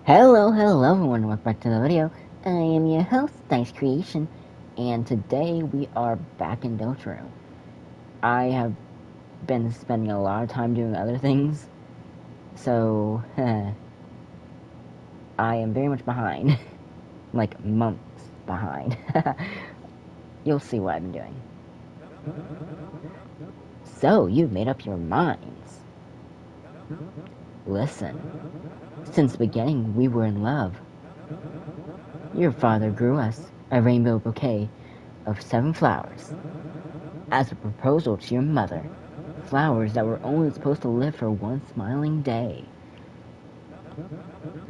Hello everyone, welcome back to the video. I am your host, Dice Creation, and today we are back in Deltarune. I have been spending a lot of time doing other things, so I am very much behind. Like months behind. You'll see what I've been doing. So, you've made up your minds. Listen, since the beginning we were in love. Your father grew us a rainbow bouquet of 7 flowers as a proposal to your mother, flowers that were only supposed to live for one smiling day.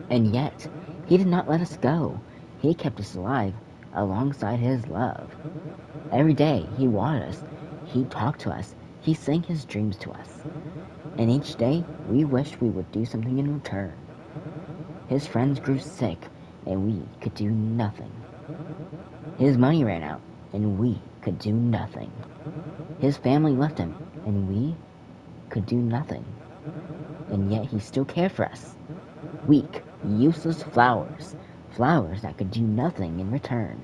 And yet, he did not let us go. He kept us alive alongside his love. Every day, he wanted us, he talked to us, he sang his dreams to us. And each day, we wished we would do something in return. His friends grew sick, and we could do nothing. His money ran out, and we could do nothing. His family left him, and we could do nothing. And yet he still cared for us. Weak, useless flowers. Flowers that could do nothing in return.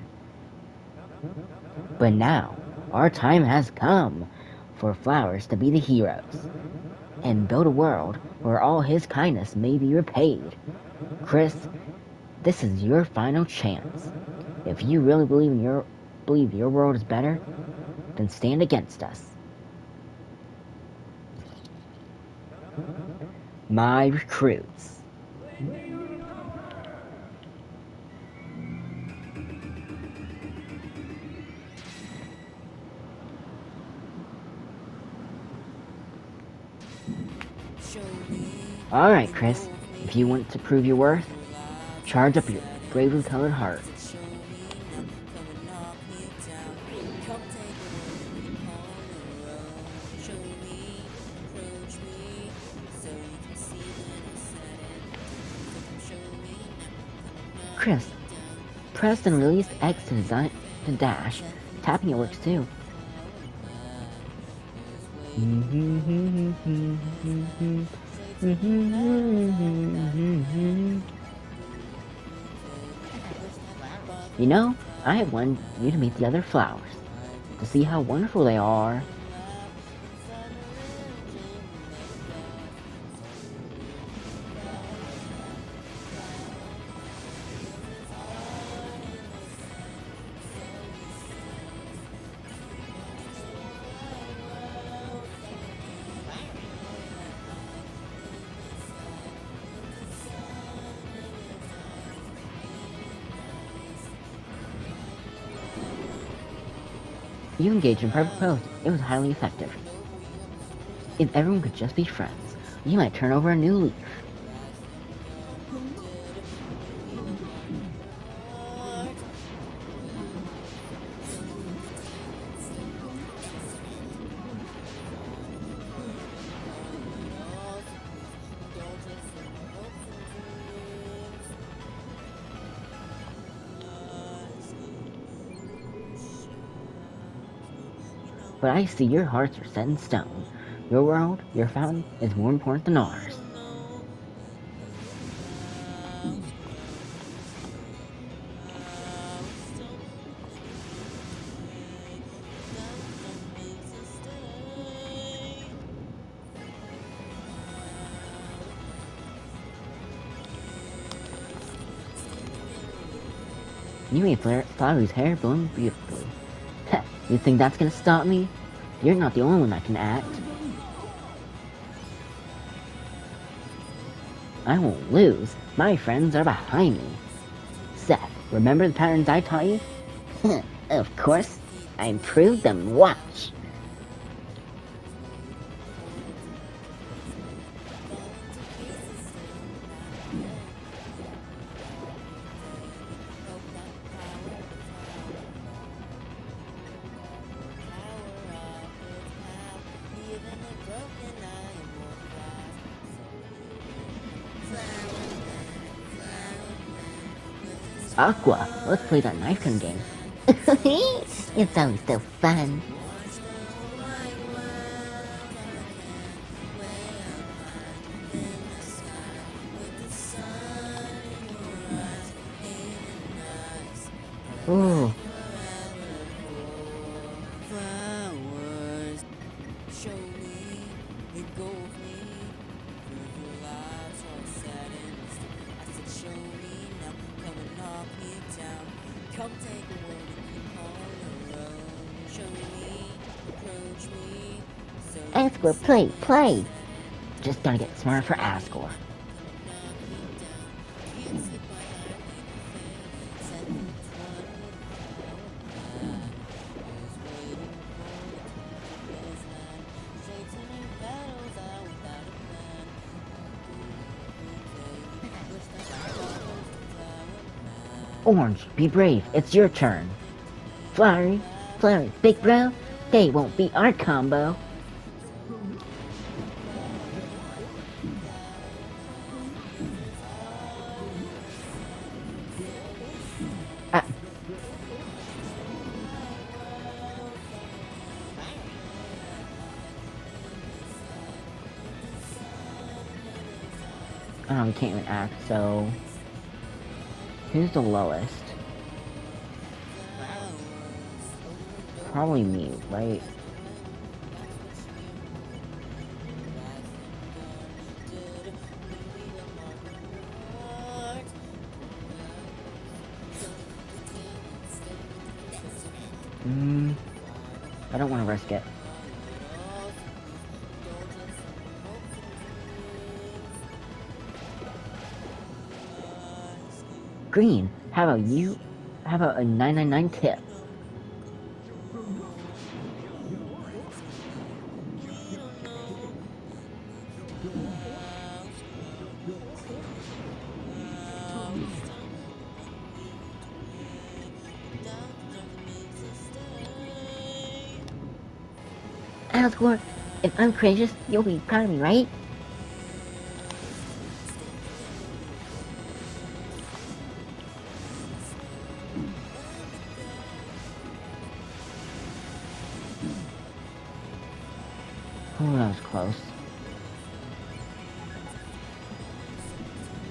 But now, our time has come for flowers to be the heroes and build a world where all his kindness may be repaid. Chris, this is your final chance. If you really believe your world is better, then stand against us. My recruits. Alright, Chris, if you want to prove your worth, charge up your bravely colored heart. Chris, press and release X to dash. Tapping it works too. You know, I want you to meet the other flowers, to see how wonderful they are. You engaged in private pose. It was highly effective. If everyone could just be friends, you might turn over a new leaf. But I see your hearts are set in stone. Your world, your fountain, is more important than ours. You made Flowery's hair bloom beautifully. You think that's gonna stop me? You're not the only one that can act. I won't lose. My friends are behind me. Seth, remember the patterns I taught you? Of course. I improved them. Watch. Aqua, let's play that knife gun game. It's always so fun. Ooh. Asgore, play! Just gotta get smarter for Asgore. Orange, be brave, it's your turn. Flowery, big bro, they won't beat our combo. We can't even act, so... Who's the lowest? Probably me, right? I don't want to risk it. Green, how about you? How about a 999 tip? Asgore, if I'm courageous, you'll be proud of me, right? Oh, that was close.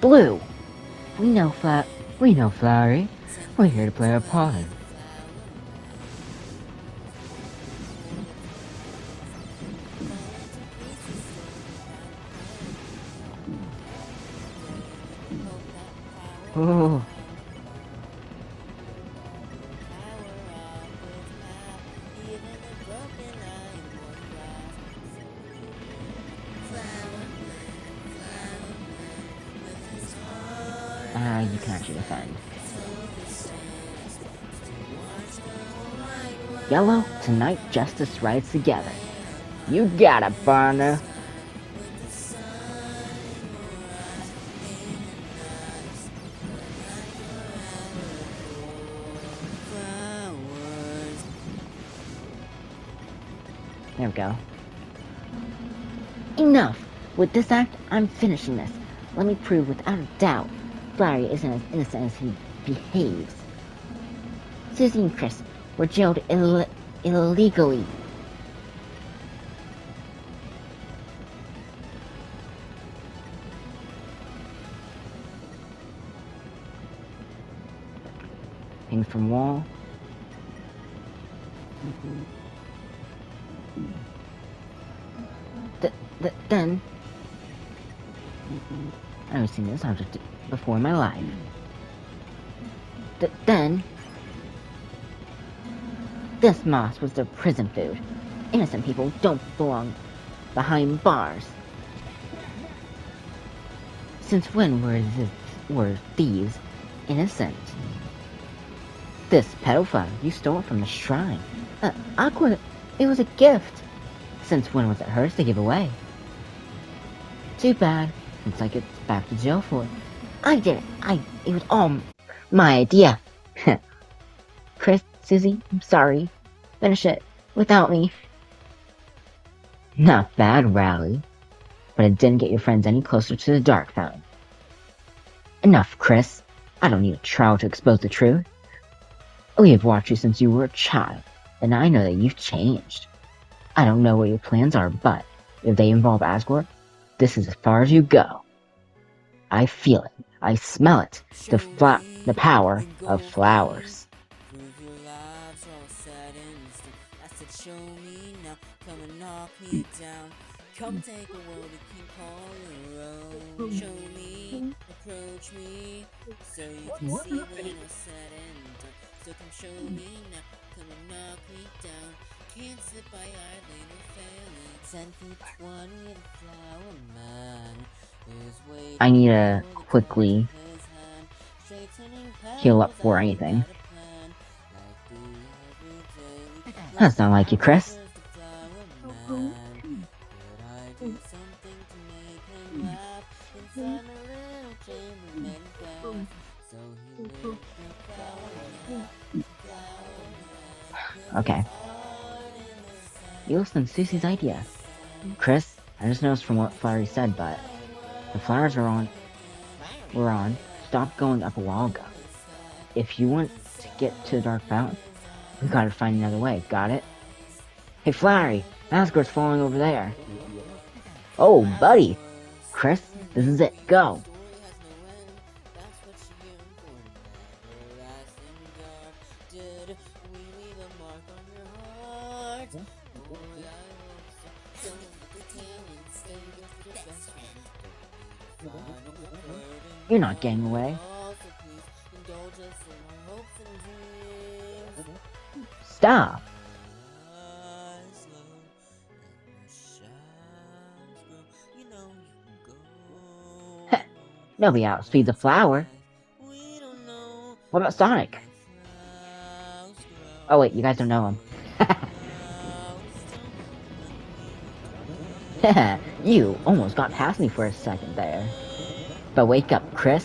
Blue! We know Flowery. We're here to play our part. Oh. You can actually defend. Yellow, tonight justice rides together. You got it, partner. There we go. Enough! With this act, I'm finishing this. Let me prove without a doubt Flowery isn't as innocent as he behaves. Susie and Chris were jailed illegally. Things from wall. Then I've never seen this object before in my life. Then this moss was their prison food. Innocent people don't belong behind bars. Since when were thieves innocent? This pedophile you stole from the shrine. Aqua, it was a gift. Since when was it hers to give away? Too bad, since I get back to jail for it. I did it. It was all my idea. Chris, Susie, I'm sorry. Finish it without me. Not bad, Rally. But it didn't get your friends any closer to the Dark Fountain. Enough, Chris. I don't need a trial to expose the truth. We have watched you since you were a child, and I know that you've changed. I don't know what your plans are, but if they involve Asgore, this is as far as you go. I feel it. I smell it. The power of flowers. knock me down. Come take a world and keep all your own. Show me, approach me, so you can see when all said and done. So come show me now, come and knock me down. Can't sit by idly no failing. 10 feet 20, the flower man is waiting. I need to quickly heal up for anything. That's not like you, Chris. Okay. You listened to Susie's idea. Chris, I just noticed from what Flowery said, but the flowers were on, stopped going up a while ago. If you want to get to the Dark Fountain, we gotta find another way, got it? Hey Flowery, Asgard's falling over there. Oh, buddy! Chris, this is it, go! You're not getting away. Stop! Nobody outspeeds a flower. What about Sonic? Oh wait, you guys don't know him. You almost got past me for a second there. But wake up, Chris.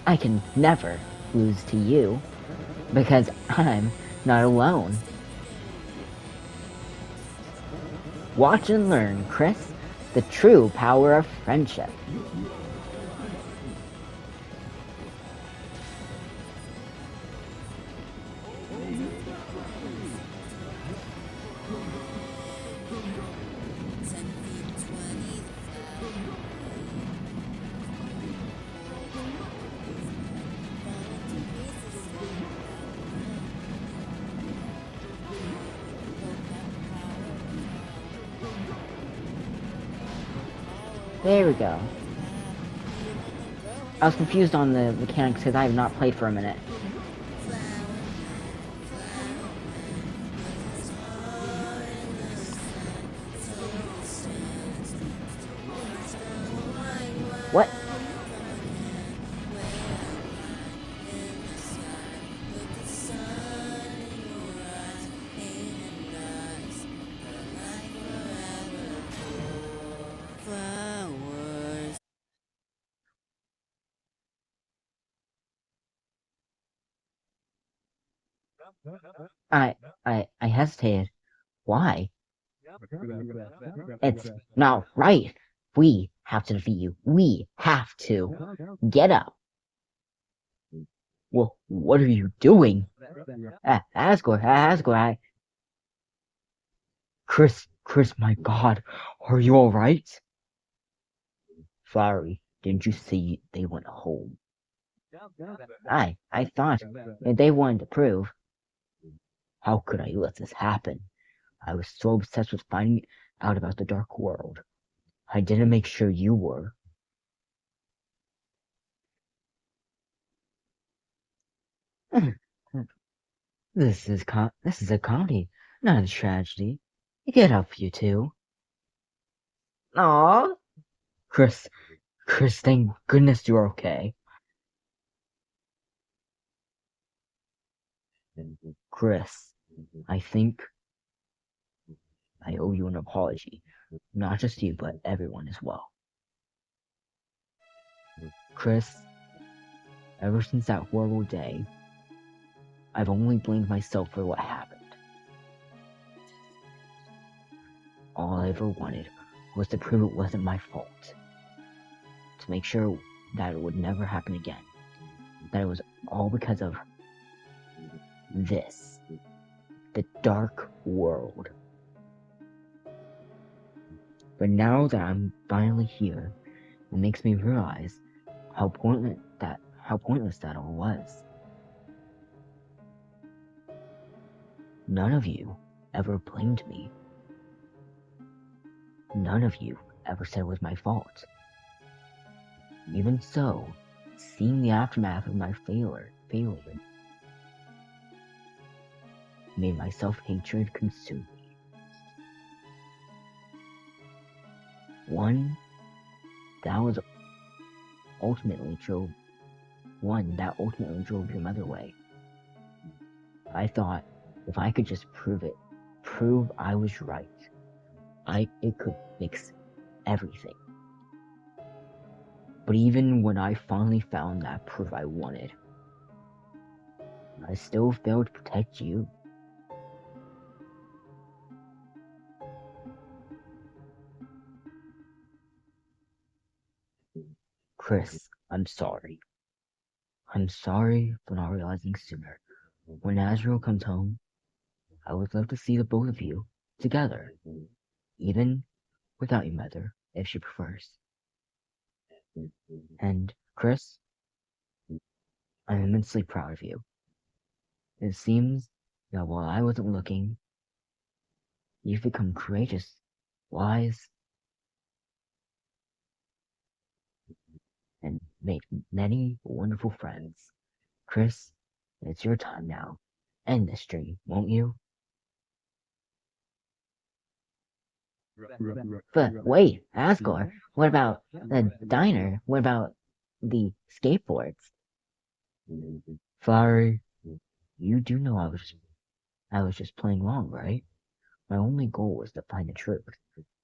I can never lose to you. Because I'm not alone. Watch and learn, Chris. The true power of friendship. There we go. I was confused on the mechanics because I have not played for a minute. What? I hesitated. Why? It's not right. We have to defeat you. We have to. Get up. Well, what are you doing? Asgore, Chris, my god, are you alright? Flowery, didn't you see they went home? I thought they wanted to prove. How could I let this happen? I was so obsessed with finding out about the dark world. I didn't make sure you were. This is a comedy, not a tragedy. Get up, you two. Aww. Chris, thank goodness you're okay. Chris, I think I owe you an apology. Not just you, but everyone as well. Chris, ever since that horrible day, I've only blamed myself for what happened. All I ever wanted was to prove it wasn't my fault. To make sure that it would never happen again. That it was all because of this. The dark world. But now that I'm finally here, it makes me realize how pointless that all was. None of you ever blamed me. None of you ever said it was my fault. Even so, seeing the aftermath of my failure made my self-hatred consume me. One that ultimately drove your mother away. I thought if I could just prove I was right, it could fix everything. But even when I finally found that proof I wanted, I still failed to protect you. Chris, I'm sorry. I'm sorry for not realizing sooner. When Azrael comes home, I would love to see the both of you together, even without your mother, if she prefers. And Chris, I'm immensely proud of you. It seems that while I wasn't looking, you've become courageous, wise, and made many wonderful friends. Chris, it's your time now. End this dream, won't you? But wait, Asgore, what about the diner? What about the skateboards? Flowery, you do know I was just playing along, right? My only goal was to find the truth.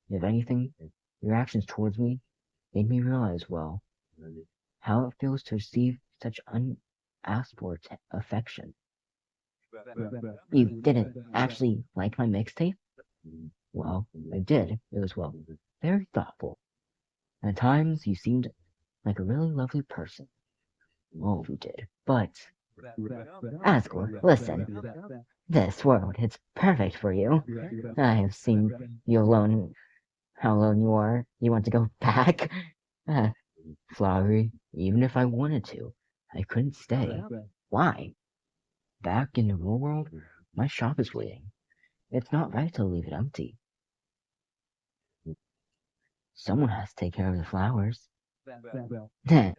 If anything, your actions towards me made me realize, well, how it feels to receive such unasked for affection. You didn't actually like my mixtape? Well, I did. It was, well, very thoughtful. At times, you seemed like a really lovely person. Oh, you did. But, Asgore, listen. This world, it's perfect for you. I have seen you alone, how alone you are. You want to go back? Flowery, even if I wanted to, I couldn't stay. Why? Back in the real world, my shop is waiting. It's not right to leave it empty. Someone has to take care of the flowers. Can't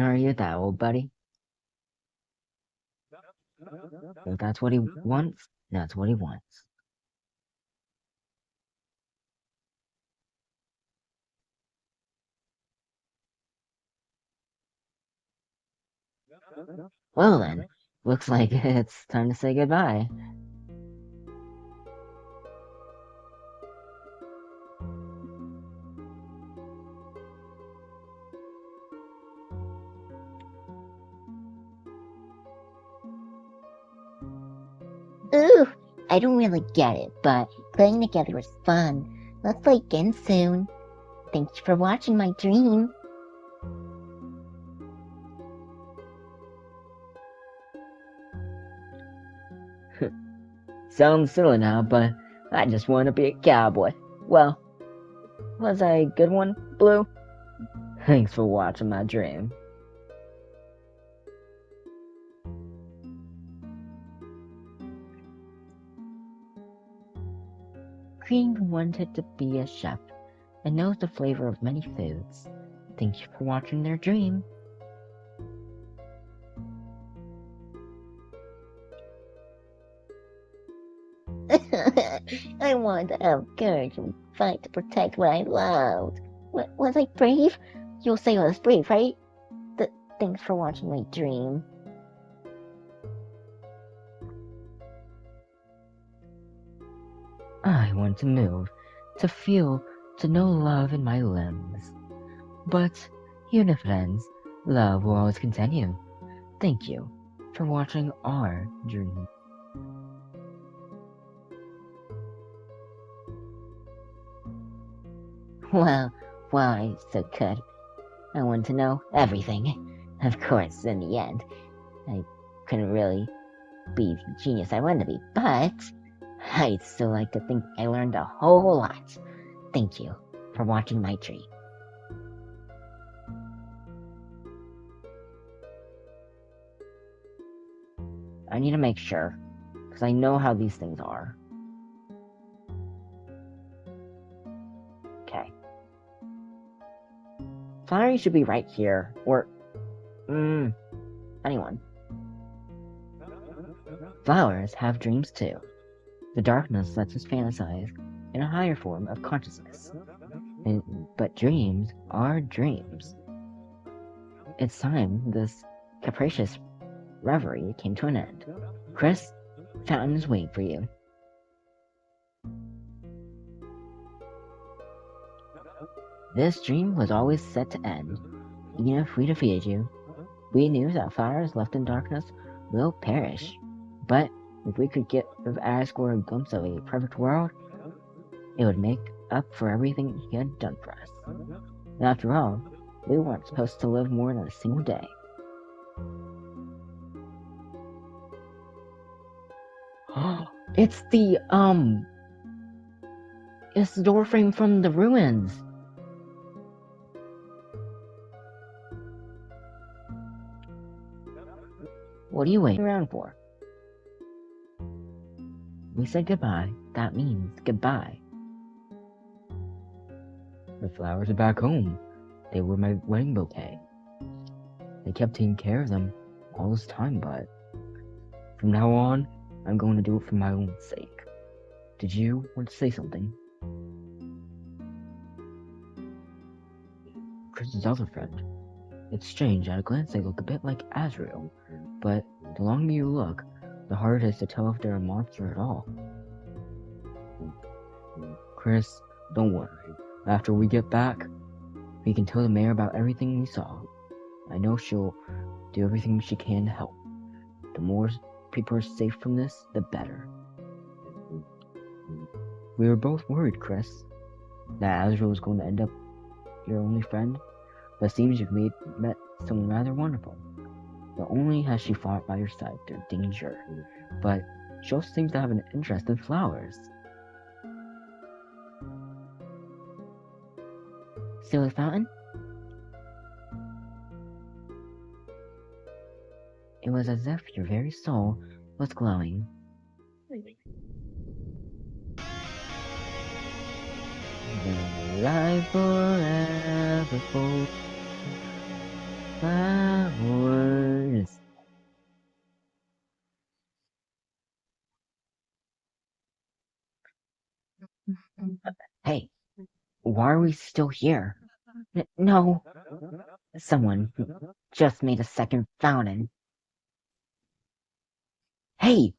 argue with that, old buddy. If that's what he wants, that's what he wants. Well then, looks like it's time to say goodbye. Ooh, I don't really get it, but playing together is fun. Let's play again soon. Thanks for watching my dream. Sounds silly now, but I just want to be a cowboy. Well, was I a good one, Blue? Thanks for watching my dream. Cream wanted to be a chef and knows the flavor of many foods. Thank you for watching their dream. I want to have courage and fight to protect what I loved. Was I brave? You'll say I was brave, right? Thanks for watching my dream. I want to move, to feel, to know love in my limbs. But even if it ends, love will always continue. Thank you for watching our dream. Well, why so good? I want to know everything. Of course, in the end, I couldn't really be the genius I wanted to be, but I'd still like to think I learned a whole lot. Thank you for watching my dream. I need to make sure, because I know how these things are. Flowery should be right here, or, anyone. Flowers have dreams too. The darkness lets us fantasize in a higher form of consciousness. But dreams are dreams. It's time this capricious reverie came to an end. Chris, Fountain is waiting for you. This dream was always set to end. Even if we defeated you, we knew that flowers left in darkness will perish. But if we could give Asgore a glimpse of a perfect world, it would make up for everything he had done for us. And after all, we weren't supposed to live more than a single day. It's the doorframe from the ruins. What are you waiting around for? We said goodbye. That means goodbye. The flowers are back home. They were my wedding bouquet. They kept taking care of them all this time, but from now on, I'm going to do it for my own sake. Did you want to say something? Chris's other friend. It's strange, at a glance they look a bit like Azrael, but the longer you look, the harder it is to tell if they're a monster at all. Chris, don't worry. After we get back, we can tell the mayor about everything we saw. I know she'll do everything she can to help. The more people are safe from this, the better. We were both worried, Chris, that Azrael was going to end up your only friend, but it seems you've met someone rather wonderful. Not only has she fought by your side through danger, but she also seems to have an interest in flowers. Silly Fountain? It was as if your very soul was glowing. The life forever for flowers. Hey, why are we still here? No. Someone just made a second fountain. Hey!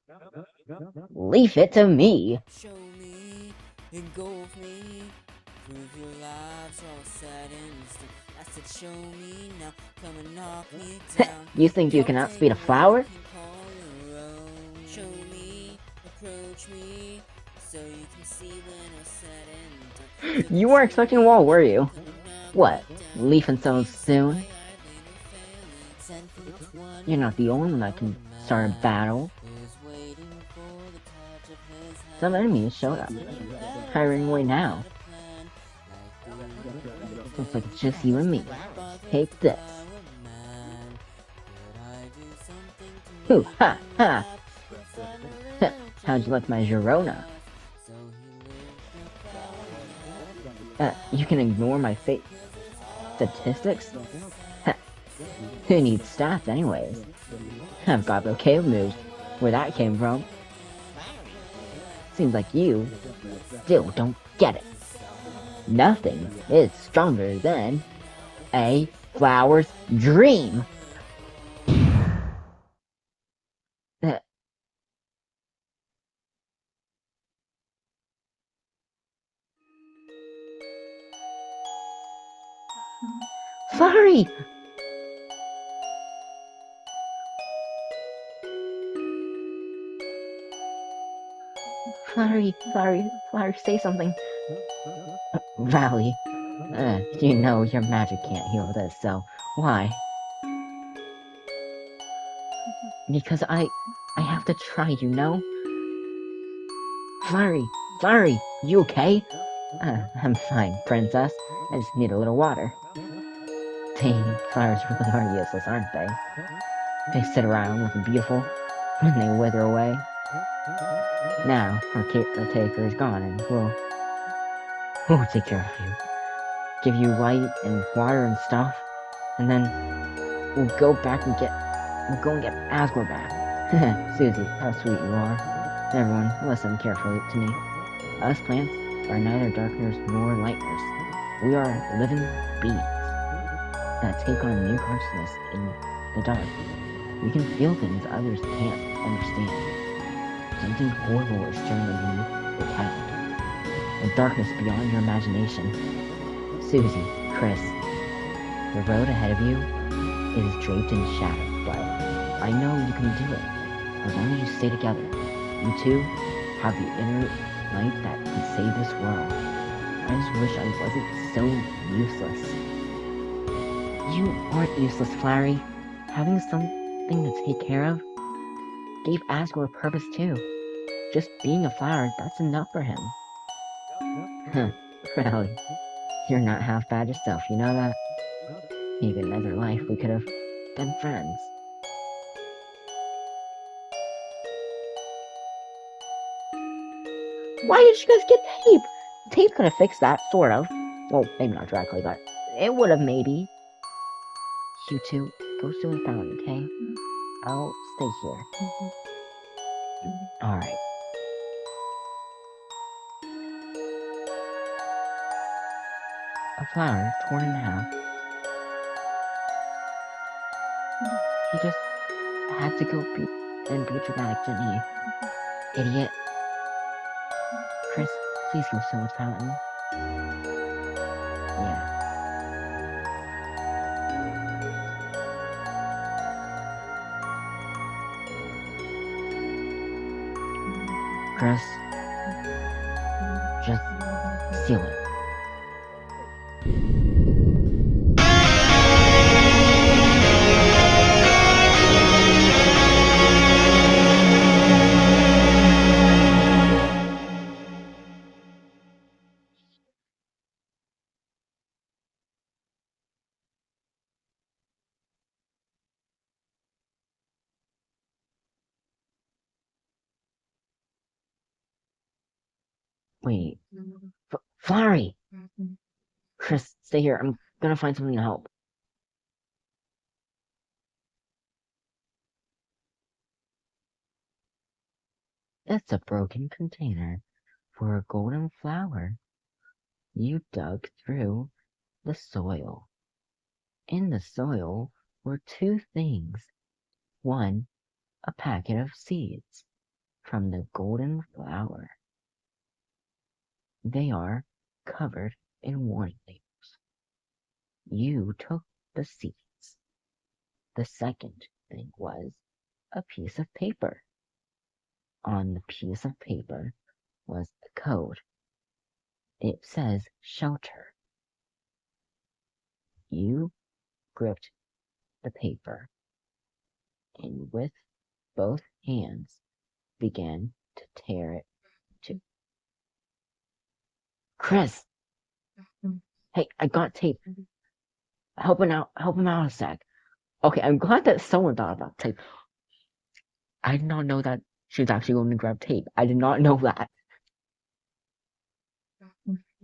Leave it to me! Show me, engulf me, prove your lives are all sad and still. I said show me now, come and knock me down. You think you can outspeed a flower? Show me, approach me, so you can see when I'm sad and done. You weren't expecting a wall, were you? What, leaving so soon? You're not the only one that can start a battle. Some enemies showed up. Hiring away now. Looks like it's just you and me. Take this. Ooh, ha, ha! How'd you like my Girona? You can ignore my statistics? Who needs stats anyways? I've got bouquet moves. Where that came from? Seems like you still don't get it. Nothing is stronger than a flower's dream. Flowery! Flowery, say something. Valley, you know your magic can't heal this, so why? Because I have to try, you know? Flowery, you okay? I'm fine, princess. I just need a little water. Dang, flowers really are useless, aren't they? They sit around looking beautiful, and they wither away. Now, our caretaker is gone, and we'll take care of you. give you light and water and stuff, and then we'll go and get Asgore back. Susie, how sweet you are. Everyone, listen carefully to me. Us plants are neither darkeners nor lightners. We are living beings that take on new consciousness in the dark. We can feel things others can't understand. Something horrible is stirring underneath the town. A darkness beyond your imagination. Susie, Chris, the road ahead of you is draped in shadow, but I know you can do it. As long as you stay together, you two have the inner light that can save this world. I just wish I wasn't so useless. You aren't useless, Flowery. Having something to take care of gave Asgore a purpose too. Just being a flower, that's enough for him. Huh, Rally, you're not half bad yourself, you know that? Maybe in another life we could have been friends. Why did you guys get tape? Tape could have fixed that, sort of. Well, maybe not directly, but it would have maybe. You two, go to the fountain, okay? I'll stay here. Alright. A flower torn in half. He just had to go be dramatic, didn't he? Idiot. Chris, please go to the fountain. Yeah. Chris, just seal it. Wait. Flowery! Chris, stay here. I'm gonna find something to help. It's a broken container for a golden flower. You dug through the soil. In the soil were two things. One, a packet of seeds from the golden flower. They are covered in warning labels. You took the seeds. The second thing was a piece of paper. On the piece of paper was a code. It says shelter. You gripped the paper and with both hands began to tear it to. Chris! Hey, I got tape. Help him out a sec. Okay, I'm glad that someone thought about tape. I did not know that she was actually going to grab tape. I did not know that.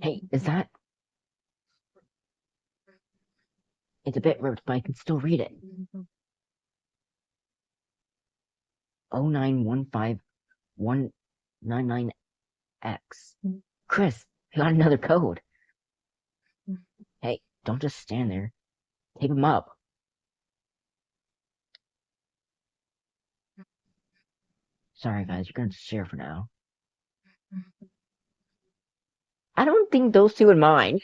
Hey, is that? It's a bit ripped, but I can still read it. 0915199X. Chris, I got another code. Hey, don't just stand there. Tape him up. Sorry guys, you're gonna share for now. I don't think those two would mind.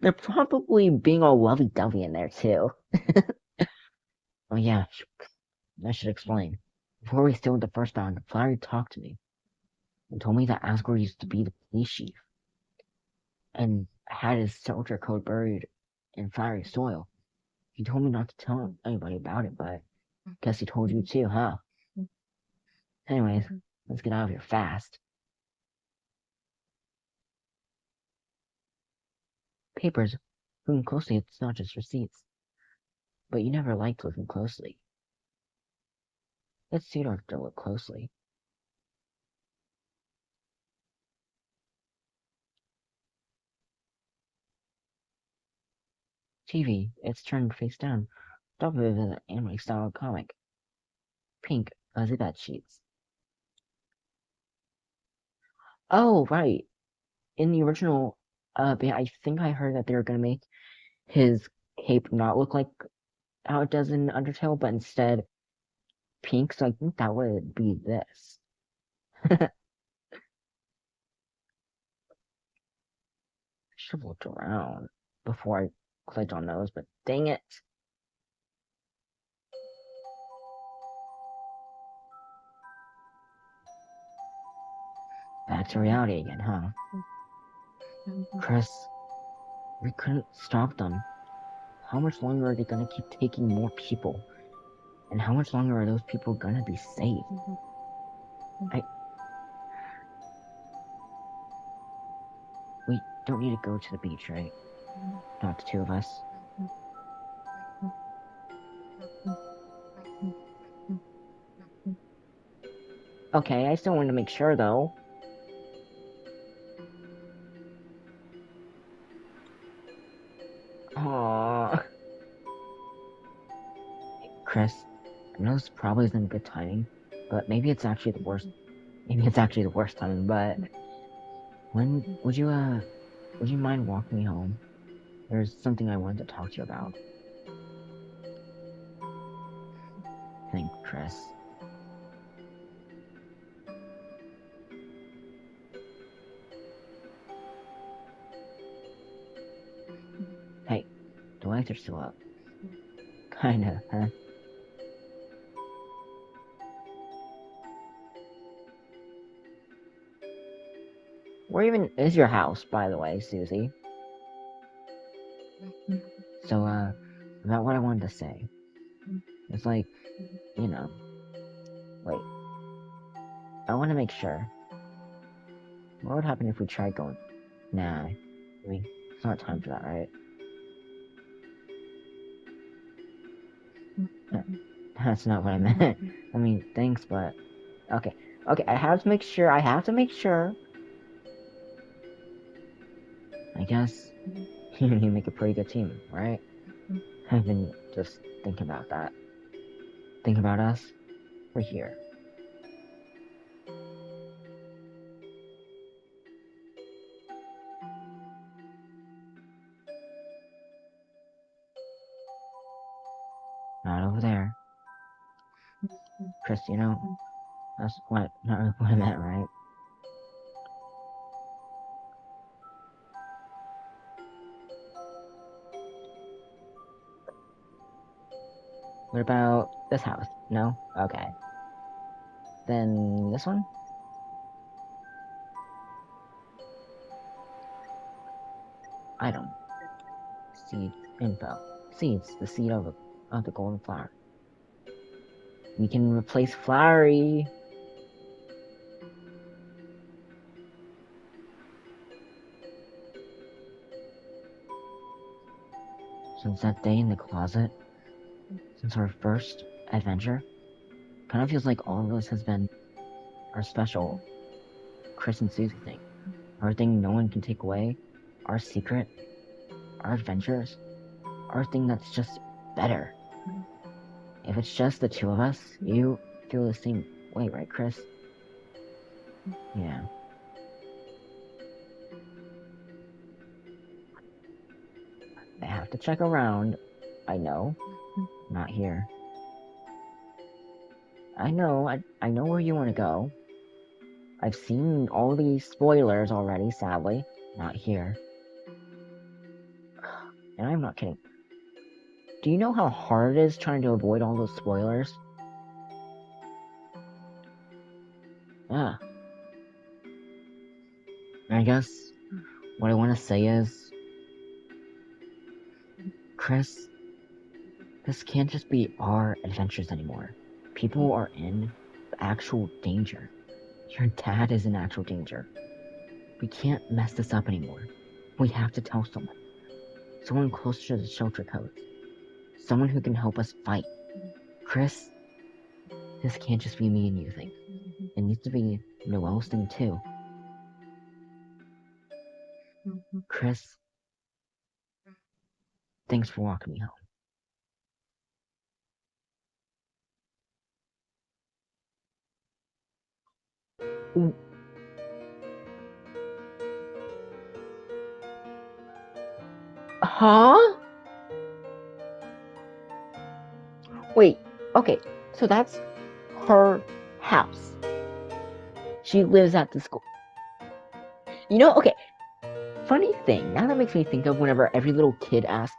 They're probably being all lovey-dovey in there too. Oh yeah, I should explain. Before we still went the first round, Flowery talked to me and told me that Asgore used to be the police chief and had his shelter code buried in Flowery's soil. He told me not to tell anybody about it, but guess he told you too, huh? Anyways, let's get out of here fast. Papers, looking closely, it's not just receipts. But you never liked looking closely. Let's suit our to look closely. TV. It's turned face down. Top of it is an anime-style comic. Pink, fuzzy bed sheets. Oh, right. In the original, I think I heard that they were gonna make his cape not look like how it does in Undertale, but instead pink, so I think that would be this. Should have looked around before I clicked on those, but dang it. Back to reality again, huh? Chris, we couldn't stop them. How much longer are they gonna keep taking more people? And how much longer are those people gonna be safe? We don't need to go to the beach, right? Not the two of us. Okay, I still want to make sure, though. Aww. Chris, I know this probably isn't good timing, but maybe it's actually the worst. Maybe it's actually the worst timing, but when would you mind walking me home? There's something I wanted to talk to you about. Thank Chris. Hey, the lights are still up. Kinda, huh? Where even is your house, by the way, Susie? So, about what I wanted to say. It's like, you know, wait. I want to make sure. What would happen if we tried going? Nah, I mean, it's not time for that, right? That's not what I meant. I mean, thanks, but... Okay, I have to make sure, I guess you and you make a pretty good team, right? I've been just thinking about that. Think about us. We're here. Not over there. Chris, you know, that's not really what I meant, right? What about this house? No? Okay. Then this one? Item. Seed info. Seeds, the seed of the golden flower. We can replace Flowery. Since that day in the closet, since our first adventure, kind of feels like all of us has been our special Chris and Susie thing. Our thing no one can take away. Our secret. Our adventures. Our thing that's just better. If it's just the two of us, you feel the same way, right, Chris? Yeah. I have to check around. I know. Not here. I know where you want to go. I've seen all these spoilers already, sadly. Not here. And I'm not kidding. Do you know how hard it is trying to avoid all those spoilers? Yeah. I guess what I want to say is, Chris, this can't just be our adventures anymore. People are in actual danger. Your dad is in actual danger. We can't mess this up anymore. We have to tell someone. Someone closer to the shelter codes. Someone who can help us fight. Chris, this can't just be me and you thing. It needs to be Noelle's thing too. Chris, Thanks for walking me home. Huh? Wait, okay, so that's her house. She lives at the school. You know, okay, funny thing, now that makes me think of whenever every little kid asks,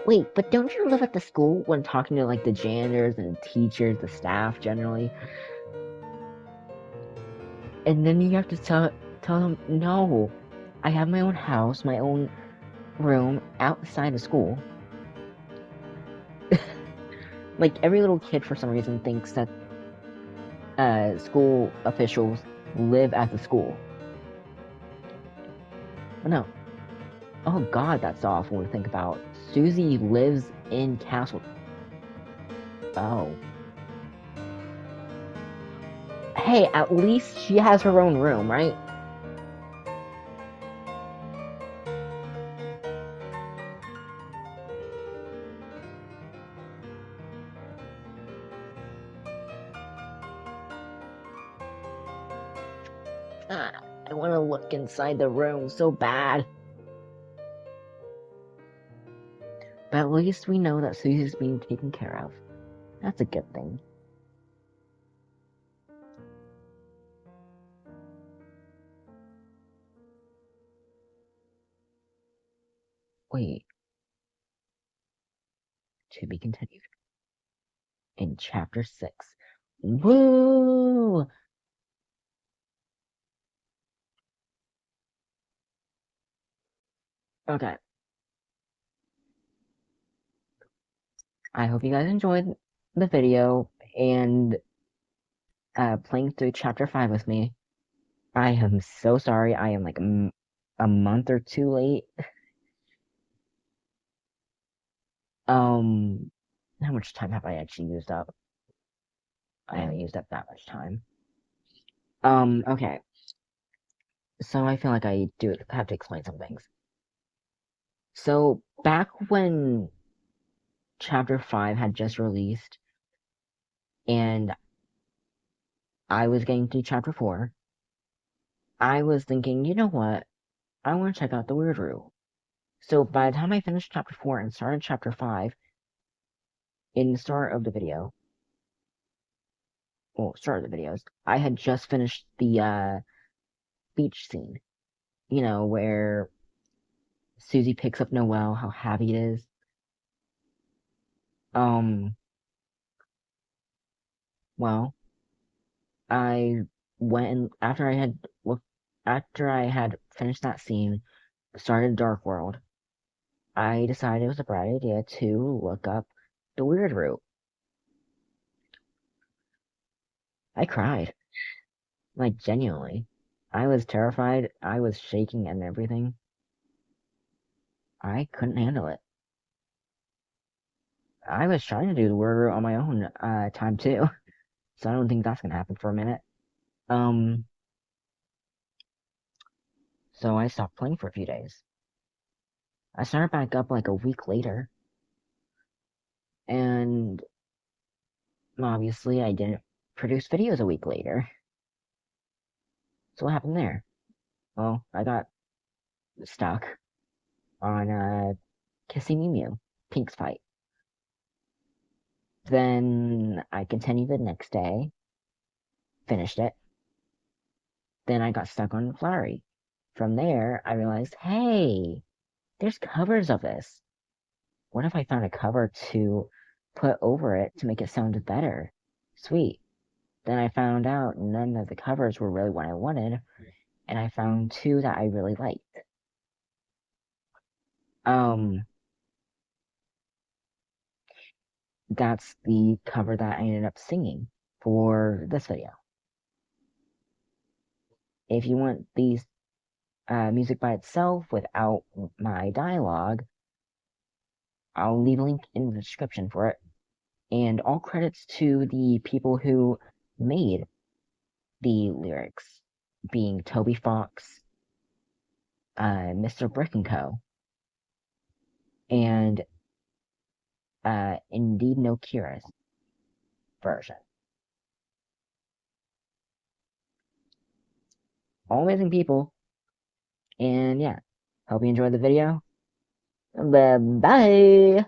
wait, but don't you live at the school, when talking to, like, the janitors and the teachers, the staff generally? And then you have to tell them, no, I have my own house, my own room outside of school. Like, every little kid for some reason thinks that school officials live at the school. But no. Oh god, that's awful to think about. Susie lives in Castle. Oh. Hey, at least she has her own room, right? I want to look inside the room so bad. But at least we know that Susie's being taken care of. That's a good thing. Wait. To be continued. In Chapter 6. Woo! Okay. I hope you guys enjoyed the video and playing through Chapter 5 with me. I am so sorry. I am like a month or two late. How much time have I actually used up? I haven't used up that much time. Okay. So I feel like I do have to explain some things. So back when Chapter 5 had just released, and I was getting to Chapter 4, I was thinking, you know what? I want to check out the Weird Route. So by the time I finished Chapter 4 and started Chapter 5, in the start of the video, start of the videos, I had just finished the beach scene. You know, where Susie picks up Noelle, how happy it is. Well, I went and after I had finished that scene, started Dark World, I decided it was a bright idea to look up the Weird Route. I cried. Like, genuinely. I was terrified, I was shaking and everything. I couldn't handle it. I was trying to do the Weird Route on my own time too, so I don't think that's gonna happen for a minute. So I stopped playing for a few days. I started back up like a week later, and obviously I didn't produce videos a week later. So what happened there? Well, I got stuck on Kissing Mew Mew, Pink's fight. Then I continued the next day, finished it. Then I got stuck on Flowery. From there, I realized, hey, there's covers of this. What if I found a cover to put over it to make it sound better? Sweet. Then I found out none of the covers were really what I wanted, and I found two that I really liked. That's the cover that I ended up singing for this video. If you want these music by itself without my dialogue, I'll leave a link in the description for it. And all credits to the people who made the lyrics, being Toby Fox, Mr.Bricks & Co., and IndeedNoKira's version. All amazing people. And yeah, hope you enjoyed the video. Bye.